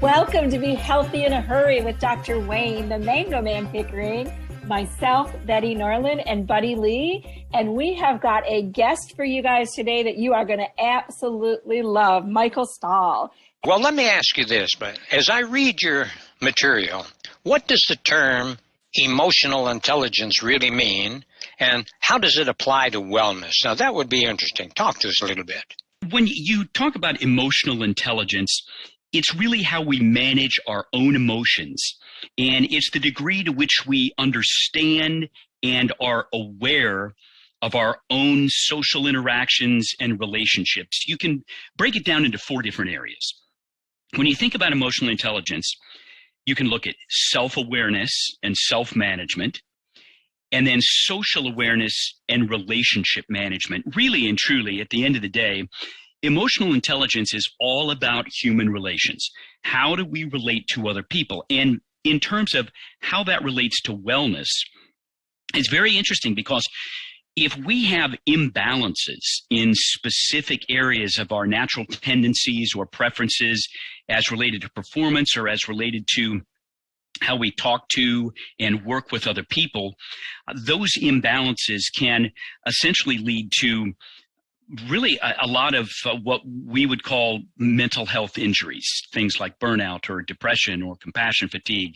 Welcome to Be Healthy in a Hurry with Dr. Wayne, the Mango Man Pickering, myself, Betty Norland, and Buddy Lee. And we have got a guest for you guys today that you are going to absolutely love, Michael Stahl. Well, let me ask you this, but as I read your material, what does the term emotional intelligence really mean, and how does it apply to wellness? Now, that would be interesting. Talk to us a little bit. When you talk about emotional intelligence, it's really how we manage our own emotions, and it's the degree to which we understand and are aware of our own social interactions and relationships. You can break it down into 4 different areas. When you think about emotional intelligence, you can look at self-awareness and self-management, and then social awareness and relationship management. Really and truly, at the end of the day, emotional intelligence is all about human relations. How do we relate to other people? And in terms of how that relates to wellness, it's very interesting because if we have imbalances in specific areas of our natural tendencies or preferences as related to performance or as related to how we talk to and work with other people, those imbalances can essentially lead to really a lot of what we would call mental health injuries, things like burnout or depression or compassion fatigue,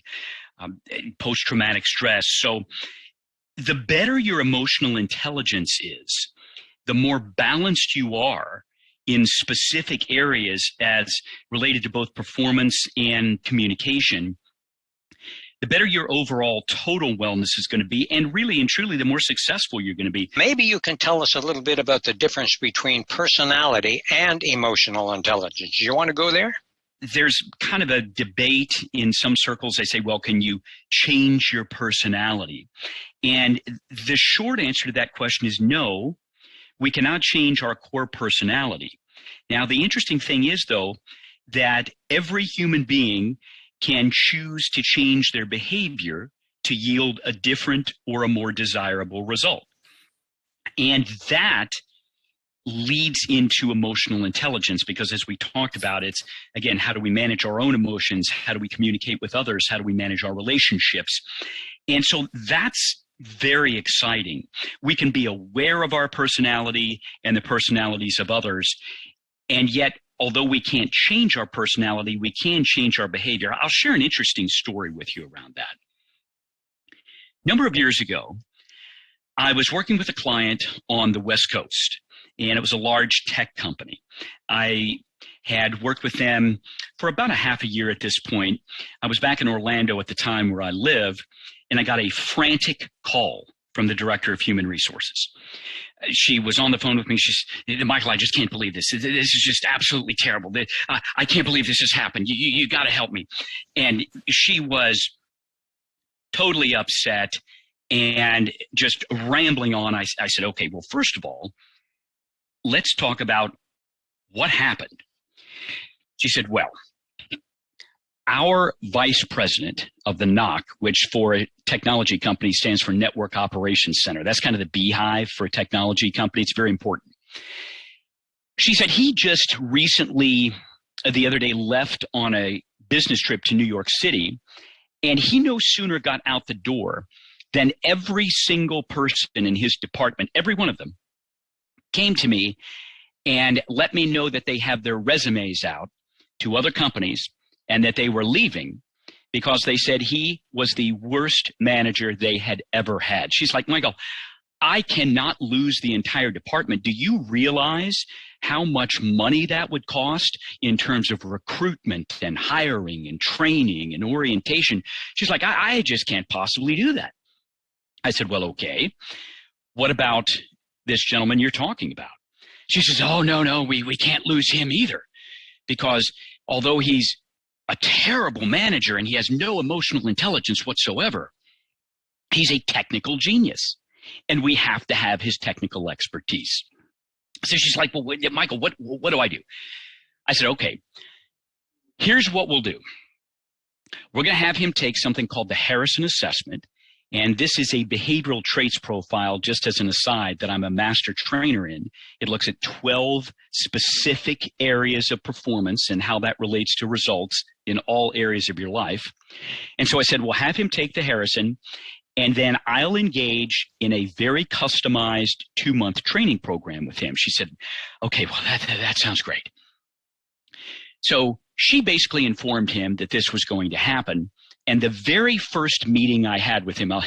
post-traumatic stress. So the better your emotional intelligence is, the more balanced you are in specific areas as related to both performance and communication, the better your overall total wellness is going to be, and really and truly, the more successful you're going to be. Maybe you can tell us a little bit about the difference between personality and emotional intelligence. You want to go there? There's kind of a debate in some circles. They say, well, can you change your personality? And the short answer to that question is no, we cannot change our core personality. Now, the interesting thing is, though, that every human being can choose to change their behavior to yield a different or a more desirable result. And that leads into emotional intelligence because, as we talked about, it's, again, how do we manage our own emotions? How do we communicate with others? How do we manage our relationships? And so that's very exciting. We can be aware of our personality and the personalities of others, and yet, although we can't change our personality, we can change our behavior. I'll share an interesting story with you around that. A number of years ago, I was working with a client on the West Coast, and it was a large tech company. I had worked with them for about a half a year at this point. I was back in Orlando at the time where I live, and I got a frantic call from the director of human resources. She was on the phone with me. She said, Michael, I just can't believe this. This is just absolutely terrible. I can't believe this has happened. You got to help me. And she was totally upset and just rambling on. I said, okay, well, first of all, let's talk about what happened. She said, well, our vice president of the NOC, which for a technology company stands for Network Operations Center. That's kind of the beehive for a technology company. It's very important. She said he just recently, the other day, left on a business trip to New York City, and he no sooner got out the door than every single person in his department, every one of them, came to me and let me know that they have their resumes out to other companies and that they were leaving because they said he was the worst manager they had ever had. She's like, Michael, I cannot lose the entire department. Do you realize how much money that would cost in terms of recruitment and hiring and training and orientation? She's like, I just can't possibly do that. I said, well, okay. What about this gentleman you're talking about? She says, oh, no, we can't lose him either because although he's a terrible manager and he has no emotional intelligence whatsoever, he's a technical genius, and we have to have his technical expertise. So she's like, well, Michael, what do I do? I said, okay, here's what we'll do. We're going to have him take something called the Harrison Assessment. And this is a behavioral traits profile, just as an aside, that I'm a master trainer in. It looks at 12 specific areas of performance and how that relates to results in all areas of your life. And so I said, well, have him take the Harrison, and then I'll engage in a very customized 2-month training program with him. She said, okay, well, that sounds great. So she basically informed him that this was going to happen. And the very first meeting I had with him, I'll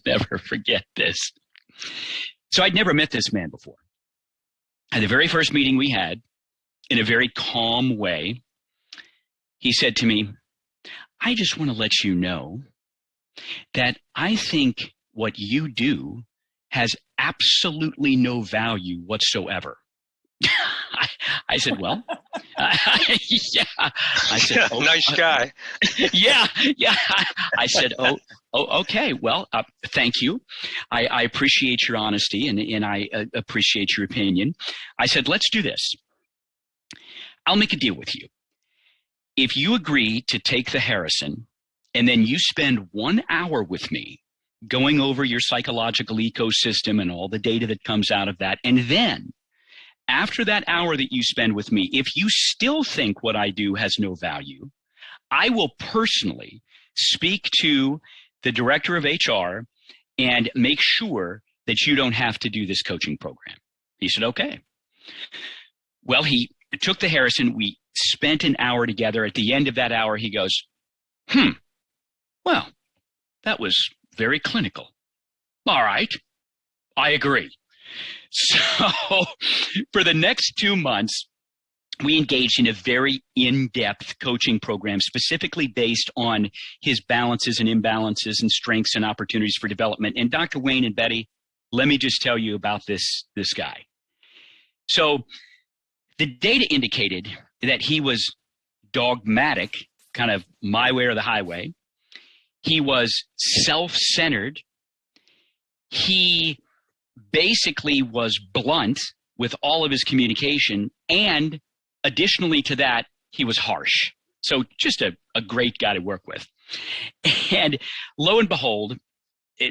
never forget this. So I'd never met this man before. At the very first meeting we had, in a very calm way, he said to me, I just want to let you know that I think what you do has absolutely no value whatsoever. I said, well, yeah. I said, oh, nice guy. Yeah. I said, oh, okay. Well, thank you. I appreciate your honesty and I appreciate your opinion. I said, let's do this. I'll make a deal with you. If you agree to take the Harrison and then you spend 1 hour with me going over your psychological ecosystem and all the data that comes out of that, and then after that hour that you spend with me, if you still think what I do has no value, I will personally speak to the director of HR and make sure that you don't have to do this coaching program. He said, okay. Well, he took the Harrison. We spent an hour together. At the end of that hour, he goes, well, that was very clinical. All right, I agree. So for the next 2 months, we engaged in a very in-depth coaching program specifically based on his balances and imbalances and strengths and opportunities for development. And Dr. Wayne and Betty, let me just tell you about this guy. So the data indicated that he was dogmatic, kind of my way or the highway. He was self-centered. He basically was blunt with all of his communication, and additionally to that, he was harsh. So just a great guy to work with. And lo and behold,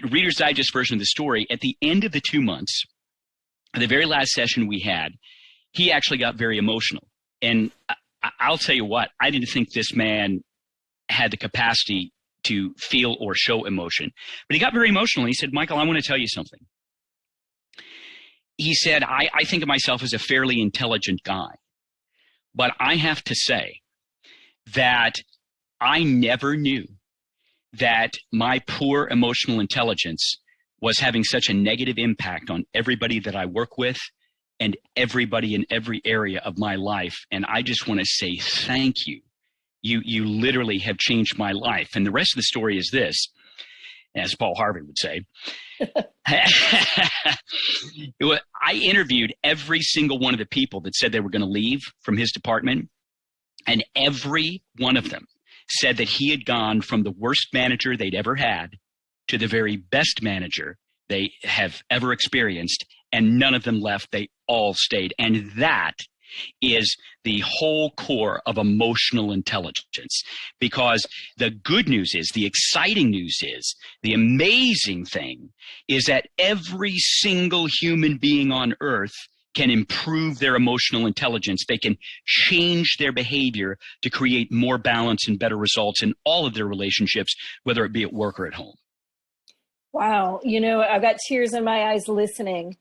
Reader's Digest version of the story, at the end of the 2 months, the very last session we had, he actually got very emotional. And I'll tell you what, I didn't think this man had the capacity to feel or show emotion. But he got very emotional. He said, Michael, I want to tell you something. He said, I think of myself as a fairly intelligent guy, but I have to say that I never knew that my poor emotional intelligence was having such a negative impact on everybody that I work with and everybody in every area of my life. And I just want to say thank you. You literally have changed my life. And the rest of the story is this, as Paul Harvey would say. I interviewed every single one of the people that said they were going to leave from his department, and every one of them said that he had gone from the worst manager they'd ever had to the very best manager they have ever experienced, and none of them left. They all stayed. And that is the whole core of emotional intelligence, because the good news is, the exciting news is, the amazing thing is that every single human being on earth can improve their emotional intelligence. They can change their behavior to create more balance and better results in all of their relationships, whether it be at work or at home. Wow. You know, I've got tears in my eyes listening,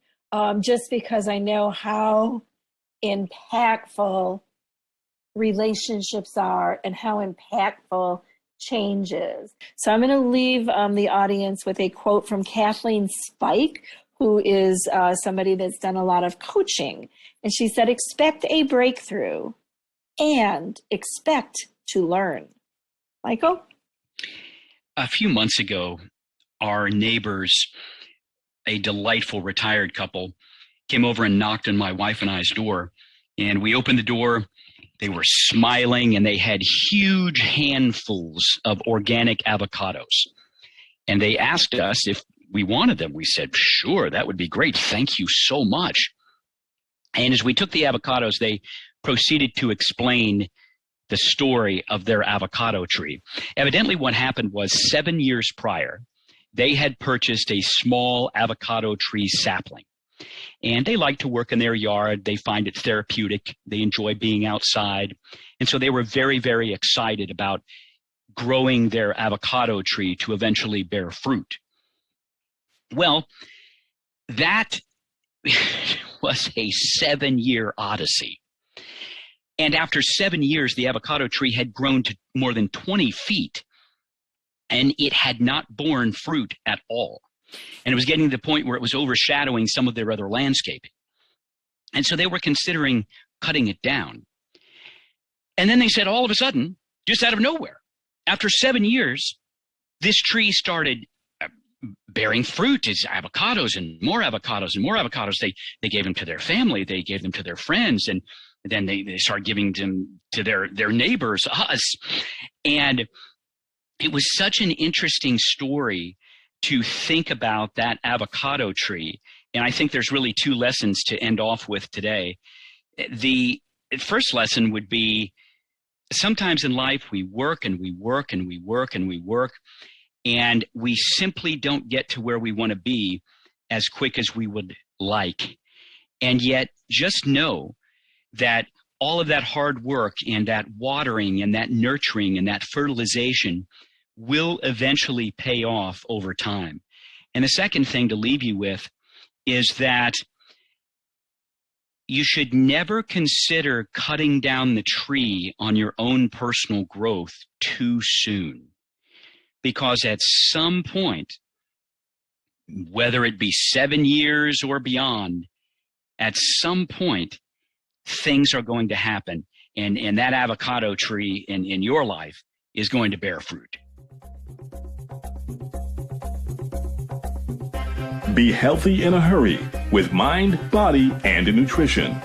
just because I know how impactful relationships are and how impactful change is. So I'm going to leave the audience with a quote from Kathleen Spike, who is somebody that's done a lot of coaching. And she said, expect a breakthrough and expect to learn. Michael? A few months ago, our neighbors, a delightful retired couple, came over and knocked on my wife and I's door. And we opened the door. They were smiling, and they had huge handfuls of organic avocados. And they asked us if we wanted them. We said, sure, that would be great. Thank you so much. And as we took the avocados, they proceeded to explain the story of their avocado tree. Evidently, what happened was 7 years prior, they had purchased a small avocado tree sapling. And they like to work in their yard. They find it therapeutic. They enjoy being outside. And so they were very, very excited about growing their avocado tree to eventually bear fruit. Well, that was a 7-year odyssey. And after 7 years, the avocado tree had grown to more than 20 feet, and it had not borne fruit at all. And it was getting to the point where it was overshadowing some of their other landscaping. And so they were considering cutting it down. And then they said, all of a sudden, just out of nowhere, after 7 years, this tree started bearing fruit, is avocados and more avocados and more avocados. They gave them to their family. They gave them to their friends. And then they started giving them to their neighbors, us. And it was such an interesting story to think about that avocado tree. And I think there's really 2 lessons to end off with today. The first lesson would be, sometimes in life we work and we work and we work and we work, and we simply don't get to where we want to be as quick as we would like. And yet just know that all of that hard work and that watering and that nurturing and that fertilization will eventually pay off over time. And the second thing to leave you with is that you should never consider cutting down the tree on your own personal growth too soon. Because at some point, whether it be 7 years or beyond, at some point, things are going to happen. And that avocado tree in your life is going to bear fruit. Be healthy in a hurry with mind, body, and nutrition.